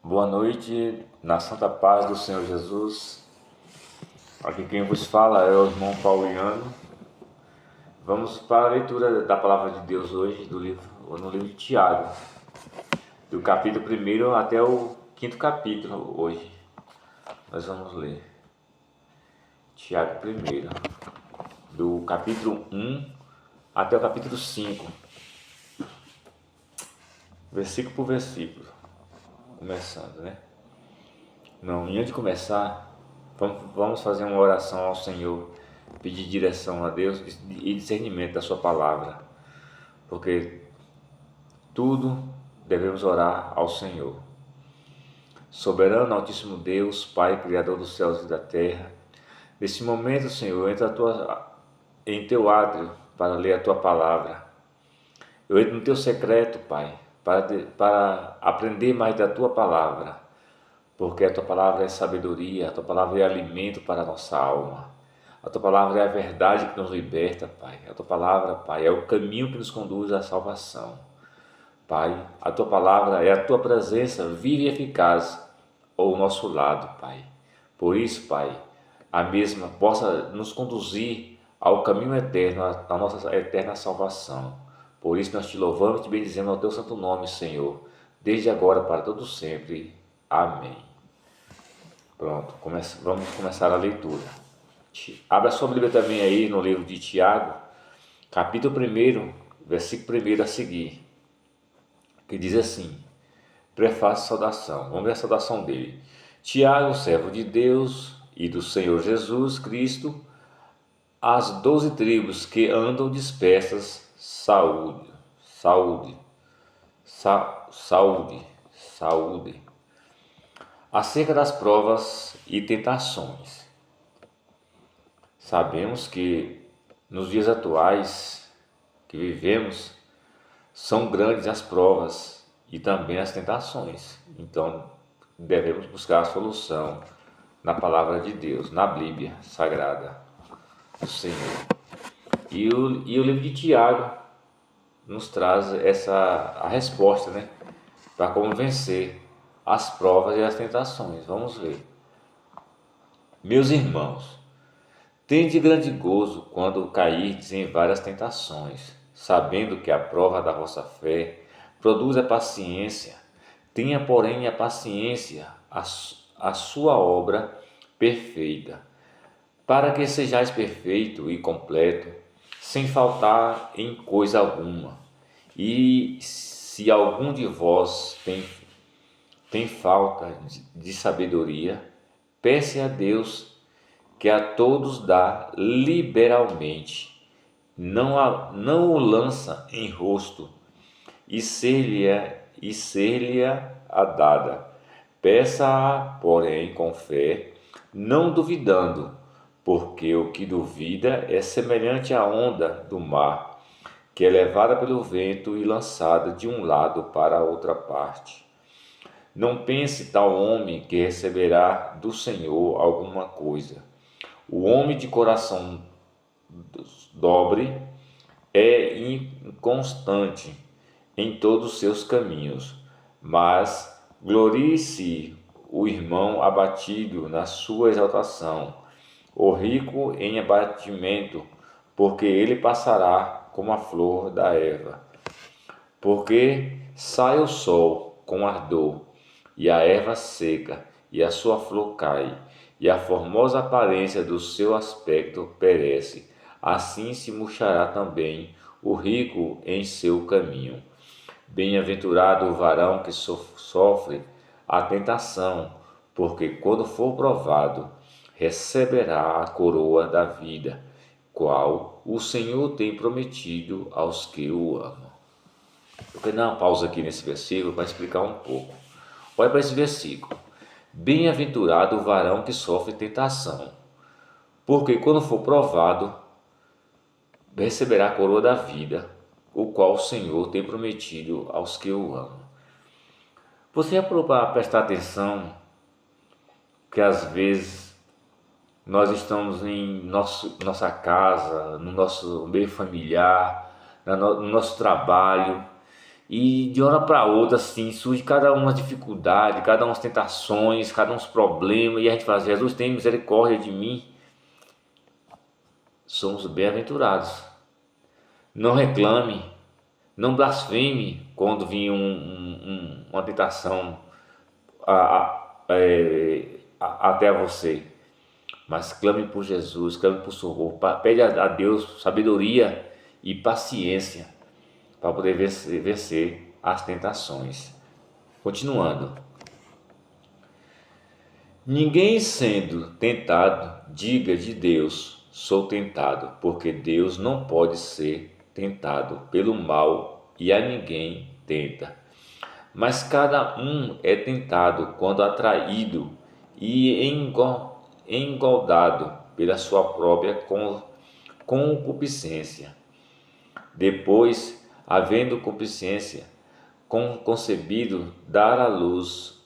Boa noite, na santa paz do Senhor Jesus. Aqui quem vos fala é o irmão Pauliano. Vamos para a leitura da palavra de Deus hoje, no livro de Tiago, do capítulo 1 até o 5º capítulo hoje. Nós vamos ler Tiago 1, do capítulo 1 até o capítulo 5, versículo por versículo, começando, né? Não, antes de começar, vamos fazer uma oração ao Senhor, pedir direção a Deus e discernimento da sua palavra, porque tudo devemos orar ao Senhor. Soberano, altíssimo Deus, Pai, Criador dos céus e da terra, nesse momento, Senhor, entra em teu átrio para ler a tua palavra. Eu entro no teu secreto, Pai, para aprender mais da tua palavra, porque a tua palavra é sabedoria, a tua palavra é alimento para a nossa alma. A tua palavra é a verdade que nos liberta, Pai. A tua palavra, Pai, é o caminho que nos conduz à salvação. Pai, a tua palavra é a tua presença viva e eficaz ao nosso lado, Pai. Por isso, Pai, a mesma possa nos conduzir ao caminho eterno, à nossa eterna salvação. Por isso nós te louvamos e te bendizemos ao teu santo nome, Senhor, desde agora para todo sempre. Amém. Pronto, vamos começar a leitura. Abra sua Bíblia também aí no livro de Tiago, capítulo 1, versículo 1 a seguir, que diz assim: prefácio e saudação. Vamos ver a saudação dele. Tiago, servo de Deus e do Senhor Jesus Cristo, às 12 tribos que andam dispersas, saúde. Acerca das provas e tentações. Sabemos que nos dias atuais que vivemos são grandes as provas e também as tentações. Então devemos buscar a solução na palavra de Deus, na Bíblia Sagrada do Senhor. E o livro de Tiago nos traz a resposta, né, para como vencer as provas e as tentações. Vamos ver. Meus irmãos, tende grande gozo quando cairdes em várias tentações, sabendo que a prova da vossa fé produz a paciência. Tenha, porém, a paciência a sua obra perfeita, para que sejais perfeito e completo, sem faltar em coisa alguma. E se algum de vós tem falta de sabedoria, peça a Deus, que a todos dá liberalmente, não o lança em rosto, e ser-lhe-a dada. Peça-a, porém, com fé, não duvidando, porque o que duvida é semelhante à onda do mar, que é levada pelo vento e lançada de um lado para a outra parte. Não pense tal homem que receberá do Senhor alguma coisa. O homem de coração dobre é inconstante em todos os seus caminhos, mas glorie-se o irmão abatido na sua exaltação, o rico em abatimento, porque ele passará como a flor da erva. Porque sai o sol com ardor, e a erva seca, e a sua flor cai, e a formosa aparência do seu aspecto perece. Assim se murchará também o rico em seu caminho. Bem-aventurado o varão que sofre a tentação, porque quando for provado, receberá a coroa da vida, qual o Senhor tem prometido aos que o amam. Eu quero dar uma pausa aqui nesse versículo para explicar um pouco. Olha para esse versículo. Bem-aventurado o varão que sofre tentação, porque quando for provado, receberá a coroa da vida, o qual o Senhor tem prometido aos que o amam. Você já parou para prestar atenção que às vezes nós estamos em nossa casa, no nosso meio familiar, no nosso trabalho, E de hora para outra, assim, surge cada uma dificuldade, cada uma tentações, cada uns problemas, e a gente fala, Jesus tem misericórdia de mim. Somos bem-aventurados. Não reclame, não blasfeme quando vir uma tentação até você. Mas clame por Jesus, clame por socorro, pede a Deus sabedoria e paciência para poder vencer as tentações. Continuando. Ninguém sendo tentado, diga de Deus, sou tentado, porque Deus não pode ser tentado pelo mal e a ninguém tenta. Mas cada um é tentado quando atraído e engodado pela sua própria concupiscência. Depois, havendo concupiscência, concebido, dar à luz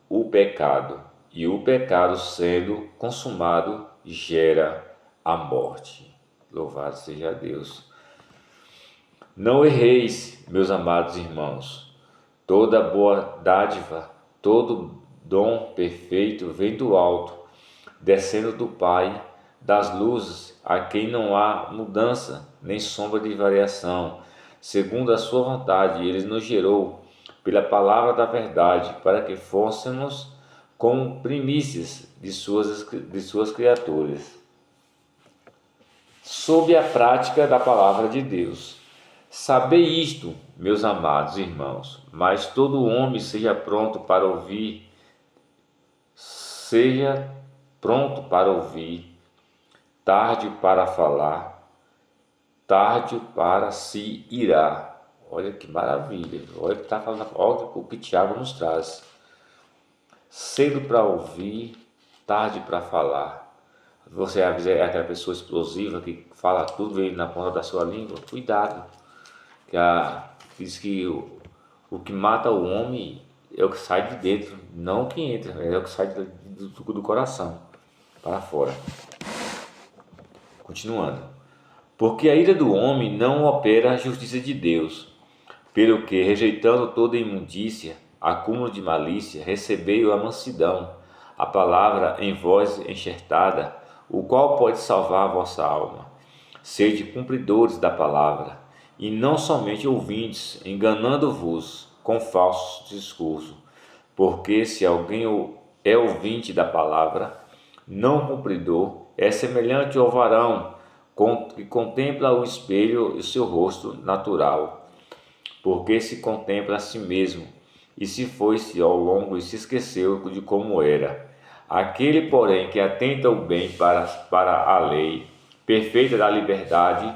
o pecado, e o pecado sendo consumado gera a morte. Louvado seja Deus. Não erreis, meus amados irmãos. Toda boa dádiva, todo dom perfeito vem do alto, descendo do Pai das luzes, a quem não há mudança nem sombra de variação. Segundo a sua vontade, ele nos gerou pela palavra da verdade, para que fôssemos como primícias de suas criaturas. Sob a prática da palavra de Deus. Sabei isto, meus amados irmãos, mas todo homem seja pronto para ouvir, tarde para falar, tarde para se irar. Olha que maravilha, olha o que está falando, olha o que Tiago nos traz. Cedo para ouvir, tarde para falar. Você é aquela pessoa explosiva que fala tudo vem na ponta da sua língua, cuidado. Diz que o que mata o homem é o que sai de dentro, não o que entra, é o que sai do coração para fora. Continuando. Porque a ira do homem não opera a justiça de Deus, pelo que, rejeitando toda imundícia, acúmulo de malícia, recebei a mansidão, a palavra em vós enxertada, o qual pode salvar a vossa alma. Sede cumpridores da palavra, e não somente ouvintes, enganando-vos com falsos discursos. Porque se alguém é ouvinte da palavra, não cumpridor, é semelhante ao varão que contempla o espelho e o seu rosto natural, porque se contempla a si mesmo, e se foi-se ao longo e se esqueceu de como era. Aquele, porém, que atenta o bem para a lei perfeita da liberdade,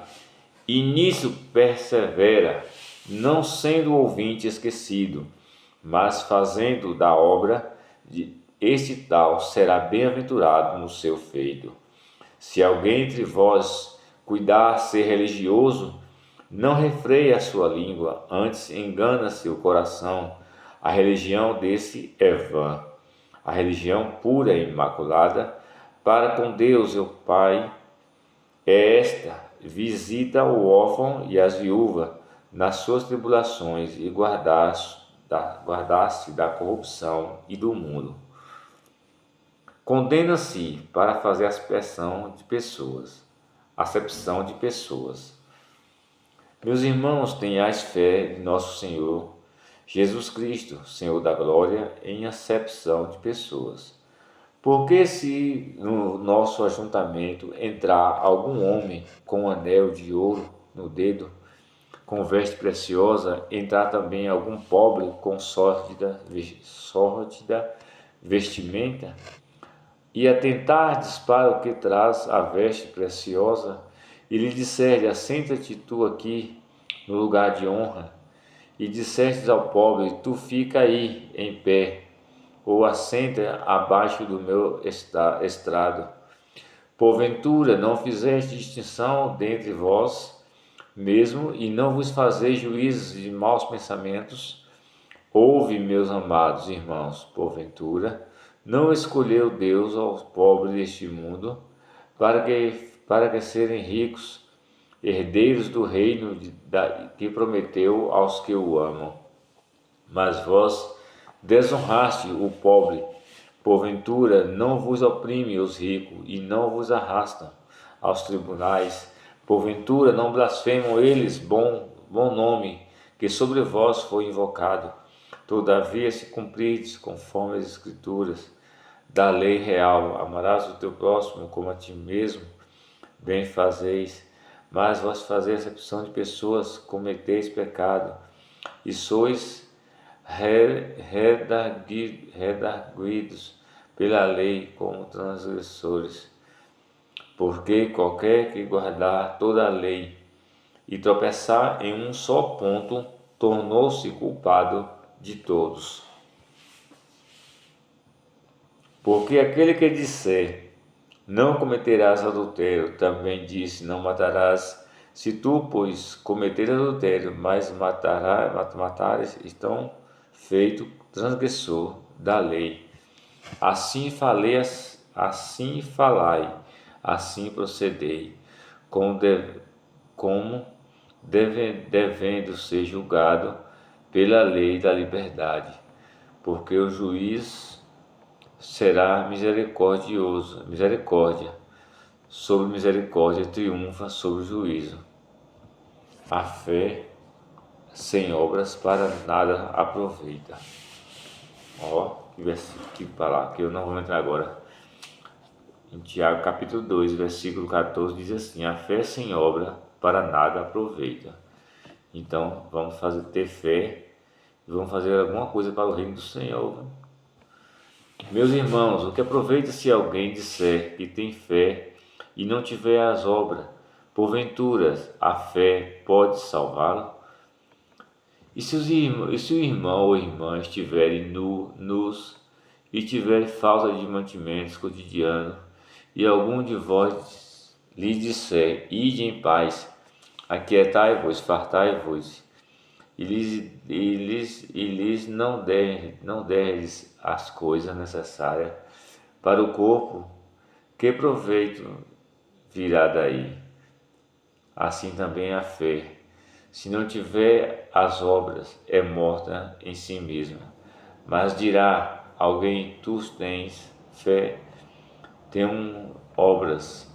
e nisso persevera, não sendo o ouvinte esquecido, mas fazendo da obra, este tal será bem-aventurado no seu feito. Se alguém entre vós cuidar ser religioso, não refreie a sua língua, antes engana-se o coração. A religião desse é vã. A religião pura e imaculada para com Deus e o Pai é esta: visita o órfão e as viúvas nas suas tribulações e guardar-se da corrupção e do mundo. Condena-se para fazer acepção de pessoas. Meus irmãos, tenhais fé em nosso Senhor Jesus Cristo, Senhor da glória, em acepção de pessoas. Porque se no nosso ajuntamento entrar algum homem com um anel de ouro no dedo, com veste preciosa, entrar também algum pobre com sórdida vestimenta, e atentardes para o que traz a veste preciosa, e lhe disserdes, assenta-te tu aqui no lugar de honra, e dissestes ao pobre, tu fica aí em pé, ou assenta abaixo do meu estrado. Porventura não fizeste distinção dentre vós mesmo, e não vos fazeis juízes de maus pensamentos? Ouve, meus amados irmãos, porventura não escolheu Deus aos pobres deste mundo, para que serem ricos herdeiros do reino que prometeu aos que o amam. Mas vós desonraste o pobre, porventura não vos oprime os ricos e não vos arrastam aos tribunais, porventura não blasfemam eles bom nome que sobre vós foi invocado. Todavia, se cumprirdes conforme as Escrituras da lei real, amarás o teu próximo como a ti mesmo, bem fazeis. Mas vós fazeis acepção de pessoas, cometeis pecado, e sois redarguidos pela lei como transgressores. Porque qualquer que guardar toda a lei e tropeçar em um só ponto, tornou-se culpado de todos. Porque aquele que disser, não cometerás adultério, também disse, não matarás. Se tu, pois, cometeres adultério, mas matares, estão feito transgressor da lei. Assim falai, assim procedei, como devendo ser julgado pela lei da liberdade, porque o juiz será misericórdia sobre misericórdia triunfa sobre o juízo. A fé sem obras para nada aproveita. Ó, que versículo, que palavra, que eu não vou entrar agora. Em Tiago capítulo 2, versículo 14, diz assim: a fé sem obra para nada aproveita. Então, vamos ter fé e vamos fazer alguma coisa para o reino do Senhor. Meus irmãos, o que aproveita se alguém disser que tem fé e não tiver as obras? Porventura, a fé pode salvá-lo? E se o irmão ou irmã estiverem nus e tiverem falta de mantimentos cotidianos, e algum de vós lhes disser, ide em paz, aquietai-vos, fartai-vos, e lhes não deres as coisas necessárias para o corpo, que proveito virá daí? Assim também a fé, se não tiver as obras, é morta em si mesma. Mas dirá alguém, tu tens fé, tenho obras,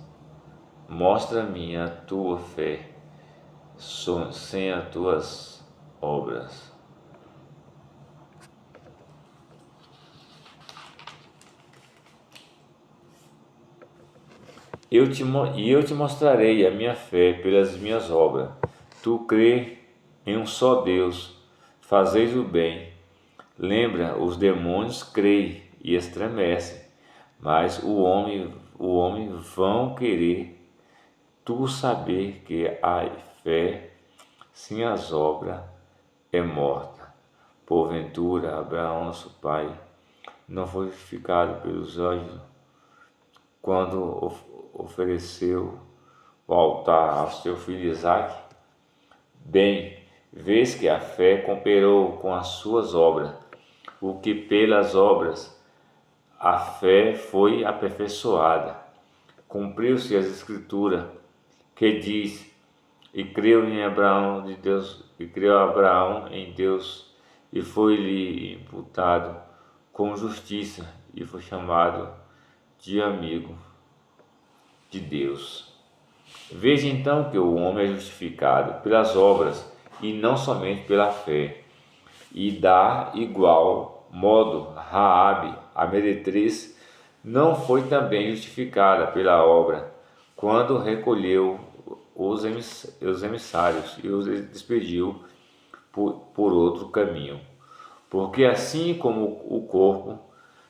mostra-me a tua fé, sem as tuas obras. Eu te mostrarei a minha fé pelas minhas obras. Tu crê em um só Deus, fazeis o bem. Lembra, os demônios creem e estremecem, mas o homem vão querer tu saber que a fé sem as obras é morta. Porventura, Abraão, nosso pai, não foi justificado pelos anjos quando ofereceu o altar ao seu filho Isaque? Bem, vês que a fé cooperou com as suas obras, o que pelas obras a fé foi aperfeiçoada. Cumpriu-se as Escrituras, que diz, e creu em Abraão de Deus, e creu Abraão em Deus, e foi-lhe imputado com justiça, e foi chamado de amigo de Deus. Veja então que o homem é justificado pelas obras e não somente pela fé. E da igual modo, Raabe, a meretriz, não foi também justificada pela obra, quando recolheu os emissários e os despediu por outro caminho. Porque assim como o corpo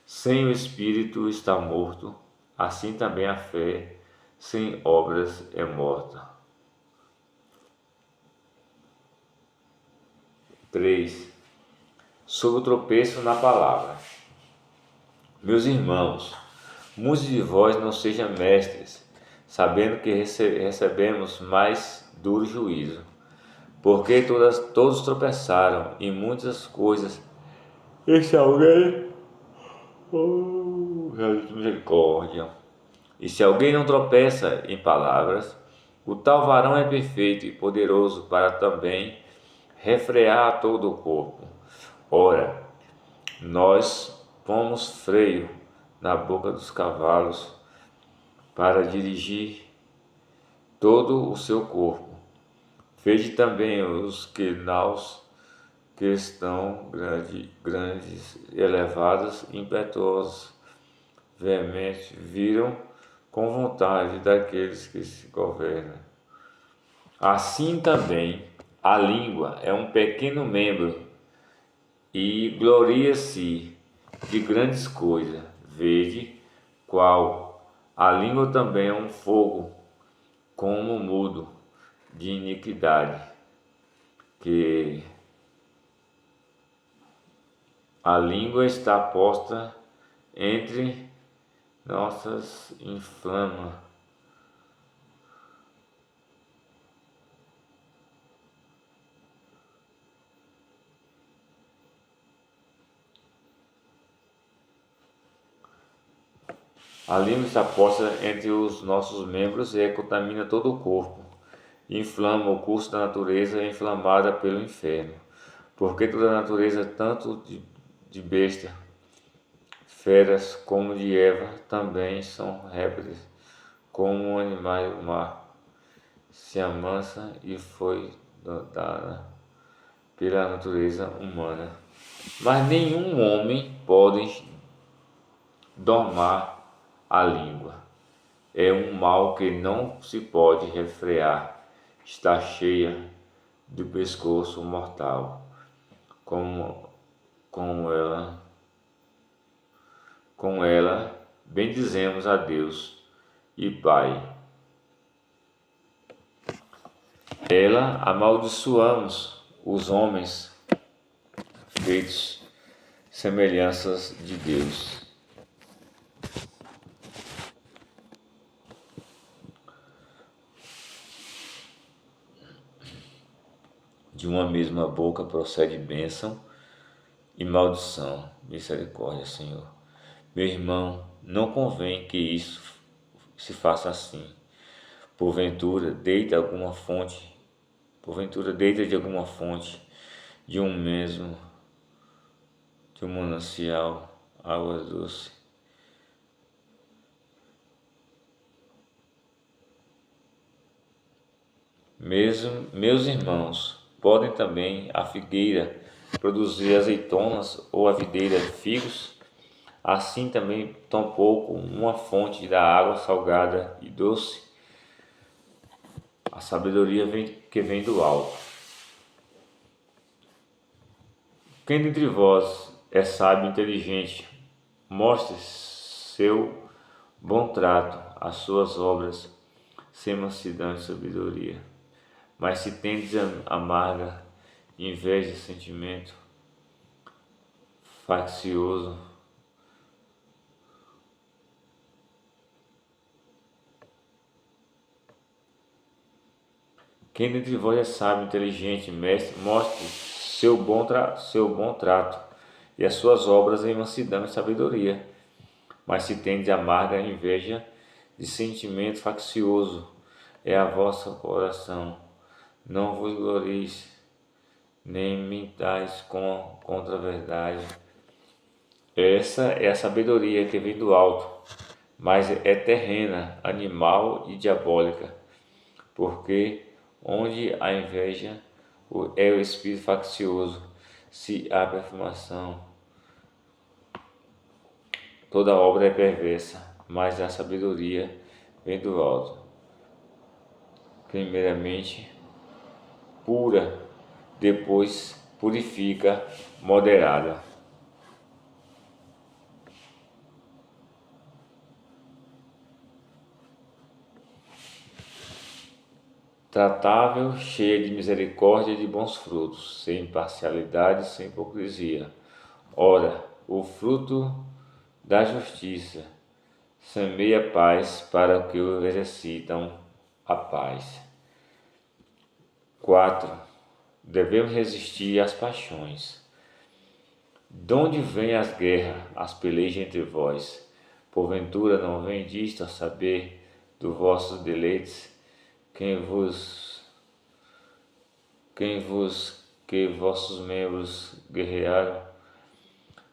sem o espírito está morto, assim também a fé sem obras é morta. 3. Sobre o tropeço na palavra. Meus irmãos, muitos de vós não sejam mestres, sabendo que recebemos mais duro juízo, porque todos tropeçaram em muitas coisas. E se alguém, misericórdia, e se alguém não tropeça em palavras, O tal varão é perfeito e poderoso para também refrear todo o corpo. Ora, nós pomos freio na boca dos cavalos para dirigir todo o seu corpo. Vede também os quinaus que estão grandes, elevados, impetuosos, veementes, viram com vontade daqueles que se governam. Assim também a língua é um pequeno membro e gloria-se de grandes coisas. Vede qual a língua também é um fogo, como mudo de iniquidade, que a língua está posta entre nossas inflama. A língua está posta entre os nossos membros e contamina todo o corpo. Inflama o curso da natureza inflamada pelo inferno. Porque toda a natureza, tanto de besta, feras como de Eva, também são répteis, como animais do mar. Se amansa e foi dada pela natureza humana. Mas nenhum homem pode domar a língua. É um mal que não se pode refrear. Está cheia do pescoço mortal. Com ela bendizemos a Deus e Pai. Ela amaldiçoamos os homens feitos semelhanças de Deus. De uma mesma boca procede bênção e maldição. Misericórdia, Senhor. Meu irmão, não convém que isso se faça assim. Porventura, deita de alguma fonte, de um manancial, água doce. Meus irmãos, podem também a figueira produzir azeitonas ou a videira figos? Assim também tampouco uma fonte da água salgada e doce. A sabedoria que vem do alto. Quem dentre vós é sábio e inteligente, mostre seu bom trato, as suas obras, sem mansidão e sabedoria. Mas se tendes amarga inveja, sentimento faccioso, quem dentre vós é sábio, inteligente, mestre, mostre seu bom trato e as suas obras em mansidão e sabedoria. Mas se tendes amarga inveja de sentimento faccioso, é a vossa coração. Não vos glorieis, nem mintais contra a verdade. Essa é a sabedoria que vem do alto, mas é terrena, animal e diabólica, porque onde a inveja é o espírito faccioso, se há perfumação, toda obra é perversa, mas a sabedoria vem do alto. Primeiramente pura, depois purifica, moderada. Tratável, cheia de misericórdia e de bons frutos, sem parcialidade, sem hipocrisia. Ora, o fruto da justiça semeia paz para os que o exercitam a paz. 4. Devemos resistir às paixões. De onde vêm as guerras, as pelejas entre vós? Porventura não vem disto a saber dos vossos deleites quem vos, que vossos membros guerrearam,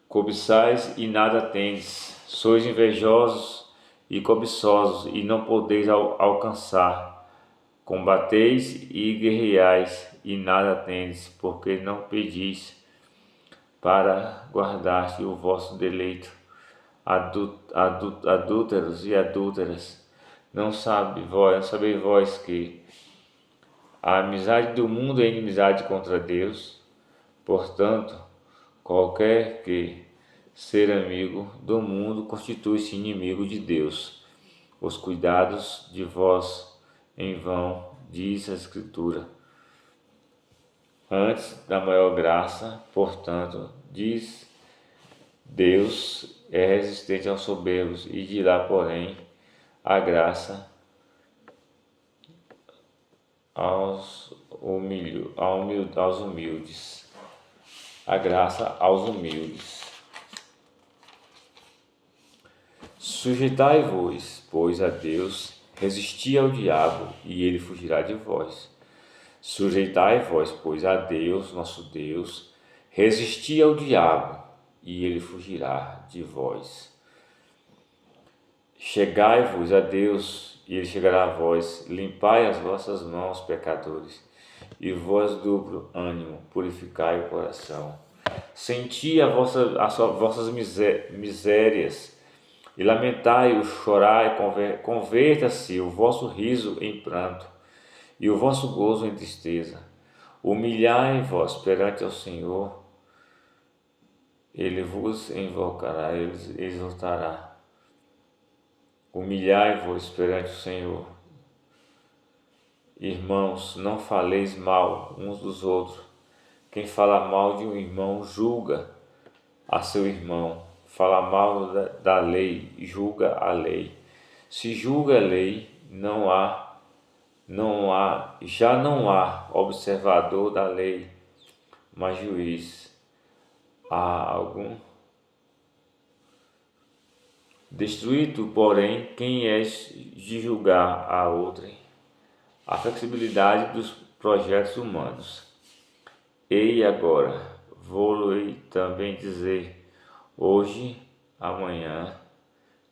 cobiçais e nada tendes, sois invejosos e cobiçosos e não podeis alcançar, combateis e guerreais e nada tendes, porque não pedis para guardar o vosso deleito. Adúlteros e adúlteras, não sabeis vós que a amizade do mundo é inimizade contra Deus? Portanto, qualquer que ser amigo do mundo constitui-se inimigo de Deus. Os cuidados de vós em vão, diz a Escritura. Antes da maior graça, portanto, diz Deus é resistente aos soberbos e dirá, porém, a graça aos humildes. A graça aos humildes. Sujeitai-vos, pois, a Deus, resisti ao diabo, e ele fugirá de vós. Sujeitai-vos, pois, a Deus, nosso Deus, resisti ao diabo, e ele fugirá de vós. Chegai-vos a Deus, e ele chegará a vós. Limpai as vossas mãos, pecadores, e vós duplo ânimo, purificai o coração. Senti as vossas misérias, e lamentai, chorai, converta-se o vosso riso em pranto, e o vosso gozo em tristeza. Humilhai-vos perante o Senhor, ele vos invocará, ele exaltará. Humilhai-vos perante o Senhor. Irmãos, não faleis mal uns dos outros. Quem fala mal de um irmão julga a seu irmão. Fala mal da lei, julga a lei. Se julga a lei, já não há observador da lei, mas juiz. Há algum? Destruído, porém, quem és de julgar a outrem? A flexibilidade dos projetos humanos. E agora, vou-lhe também dizer, hoje, amanhã,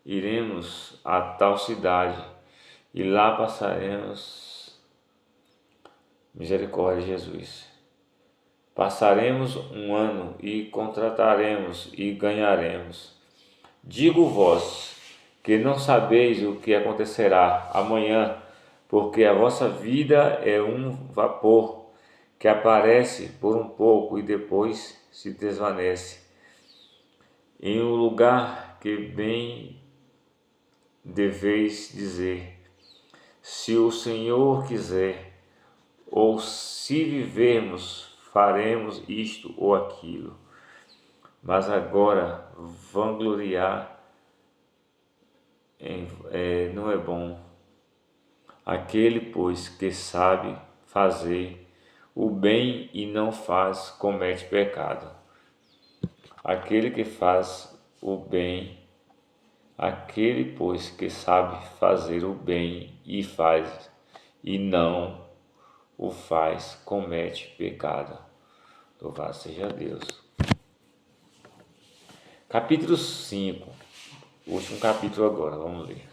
iremos a tal cidade, e lá passaremos, misericórdia de Jesus, passaremos um ano e contrataremos e ganharemos. Digo-vos que não sabeis o que acontecerá amanhã, porque a vossa vida é um vapor que aparece por um pouco e depois se desvanece. Em um lugar que bem deveis dizer, se o Senhor quiser, ou se vivermos, faremos isto ou aquilo. Mas agora, vangloriar não é bom. Aquele, pois, que sabe fazer o bem e não faz, comete pecado. Aquele que faz o bem, aquele, pois, que sabe fazer o bem e faz, e não o faz, comete pecado. Louvado seja Deus. Capítulo 5, último capítulo agora, vamos ler.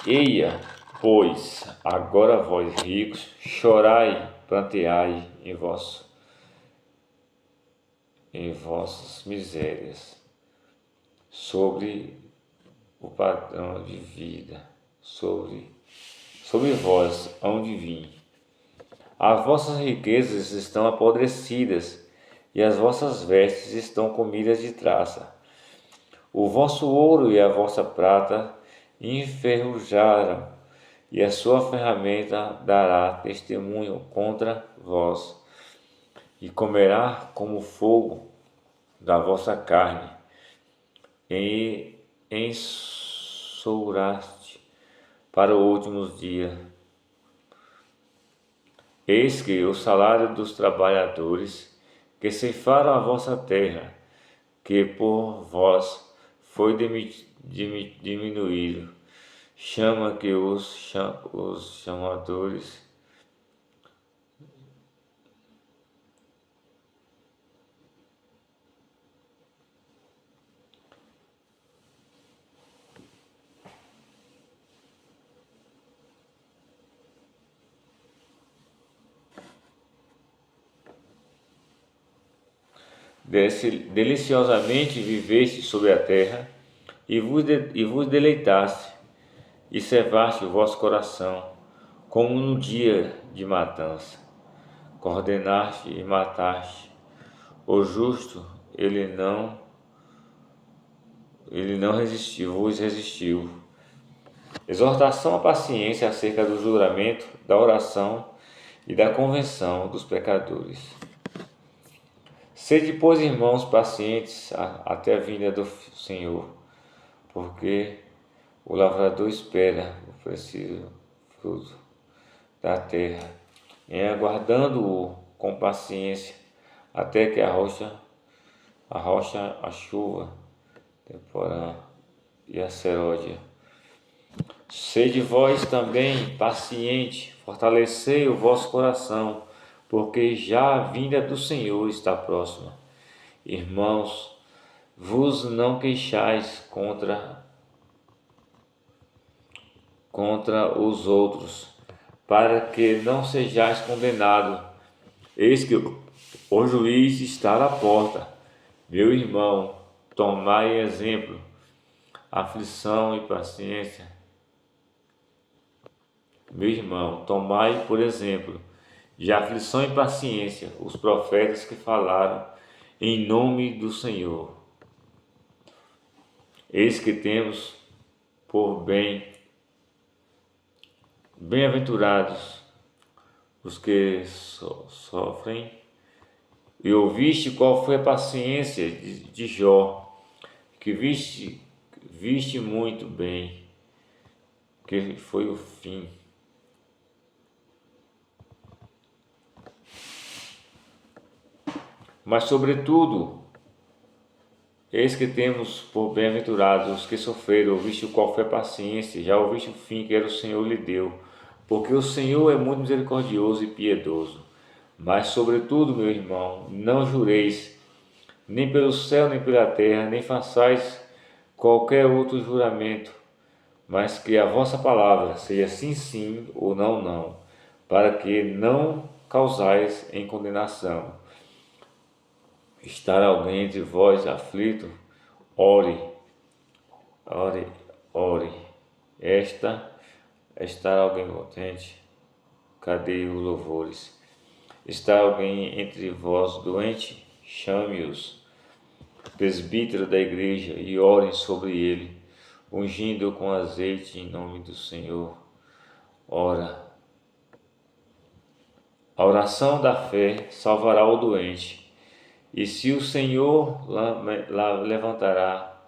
Eia, pois, agora vós ricos, chorai, planteai em vossas misérias, sobre o padrão de vida, sobre vós hão de vir. As vossas riquezas estão apodrecidas, e as vossas vestes estão comidas de traça. O vosso ouro e a vossa prata enferrujaram, e a sua ferramenta dará testemunho contra vós, e comerá como fogo da vossa carne, e ensouraste para os últimos dias. Eis que o salário dos trabalhadores que ceifaram a vossa terra, que por vós foi diminuído, chama que os chamadores deliciosamente viveste sobre a terra e vos deleitaste e cevaste o vosso coração, como no dia de matança. Coordenaste e mataste. O justo, ele não resistiu, vos resistiu. Exortação à paciência acerca do juramento, da oração e da convenção dos pecadores. Sede, pois, irmãos, pacientes até a vinda do Senhor, porque o lavrador espera o preciso fruto da terra, em aguardando-o com paciência, até que a chuva temporã e a seródia. Sede vós também paciente, fortalecei o vosso coração, porque já a vinda do Senhor está próxima. Irmãos, vos não queixais contra os outros, para que não sejais condenados. Eis que o juiz está à porta. Meu irmão, tomai exemplo, aflição e paciência. Meu irmão, tomai por exemplo de aflição e paciência os profetas que falaram em nome do Senhor. Eis que temos por bem-aventurados os que sofrem. E ouviste qual foi a paciência de Jó, que viste muito bem, que foi o fim. Mas, sobretudo, eis que temos por bem-aventurados os que sofreram, ouviste qual foi a paciência, já ouviste o fim que era o Senhor lhe deu, porque o Senhor é muito misericordioso e piedoso. Mas, sobretudo, meu irmão, não jureis, nem pelo céu, nem pela terra, nem façais qualquer outro juramento, mas que a vossa palavra seja sim, sim, ou não, não, para que não causais em condenação. Estar alguém entre vós aflito, ore, ore, ore. Estar alguém contente, cadê os louvores? Está alguém entre vós doente? Chame-os, presbítero da igreja, e orem sobre ele, ungindo-o com azeite em nome do Senhor. Ora, a oração da fé salvará o doente, e se o Senhor levantará,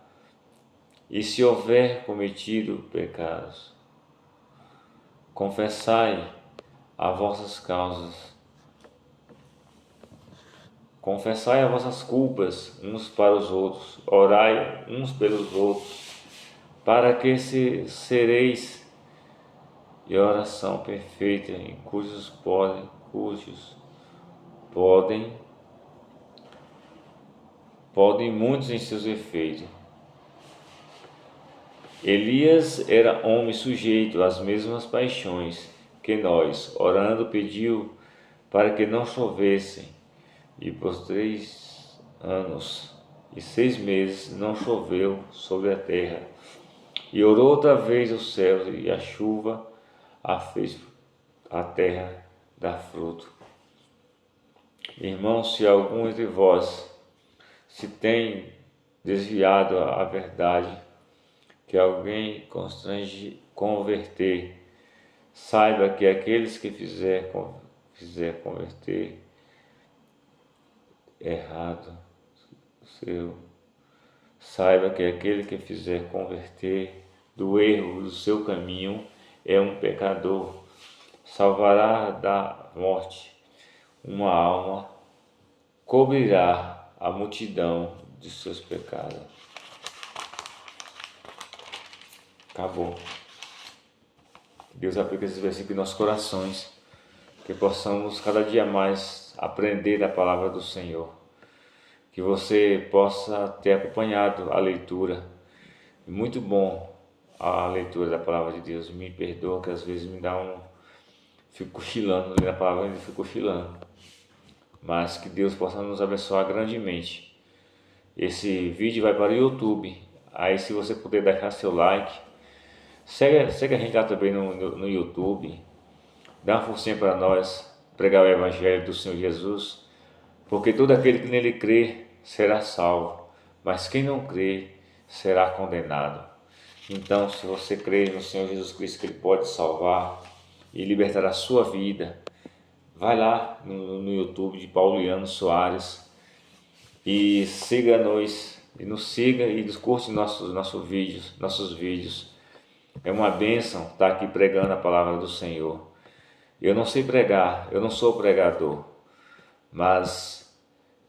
e se houver cometido pecados, confessai as vossas causas. Confessai as vossas culpas uns para os outros, orai uns pelos outros, para que sereis de oração perfeita, em cujos podem muitos em seus efeitos. Elias era homem sujeito às mesmas paixões que nós, orando pediu para que não chovesse, e por 3 anos e 6 meses não choveu sobre a terra. E orou outra vez os céus, e a chuva a fez a terra dar fruto. Irmãos, se algum entre vós se tem desviado a verdade, que alguém constrange converter, saiba que aqueles que fizer converter errado saiba que aquele que fizer converter do erro do seu caminho é um pecador, salvará da morte uma alma, cobrirá a multidão de seus pecados. Acabou. Deus aplique esses versículos em nossos corações, que possamos cada dia mais aprender da palavra do Senhor, que você possa ter acompanhado a leitura. É muito bom a leitura da palavra de Deus. Me perdoa que às vezes me dá fico cochilando, lendo a palavra e fico cochilando. Mas que Deus possa nos abençoar grandemente. Esse vídeo vai para o YouTube. Aí se você puder deixar seu like, segue a gente lá também no YouTube. Dá uma forcinha para nós pregar o Evangelho do Senhor Jesus. Porque todo aquele que nele crê será salvo, mas quem não crê será condenado. Então, se você crê no Senhor Jesus Cristo, que Ele pode salvar e libertar a sua vida, vai lá no YouTube de Pauliano Soares e siga-nos, e nos siga e curte nossos vídeos. É uma bênção estar aqui pregando a palavra do Senhor. Eu não sei pregar, eu não sou pregador, mas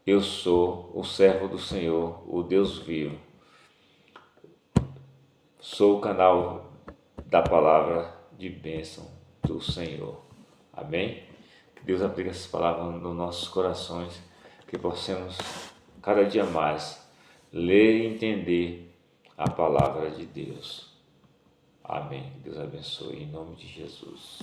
eu sou o servo do Senhor, o Deus vivo. Sou o canal da palavra de bênção do Senhor. Amém? Que Deus aplique essas palavras nos nossos corações, que possamos cada dia mais ler e entender a palavra de Deus. Amém. Deus abençoe em nome de Jesus.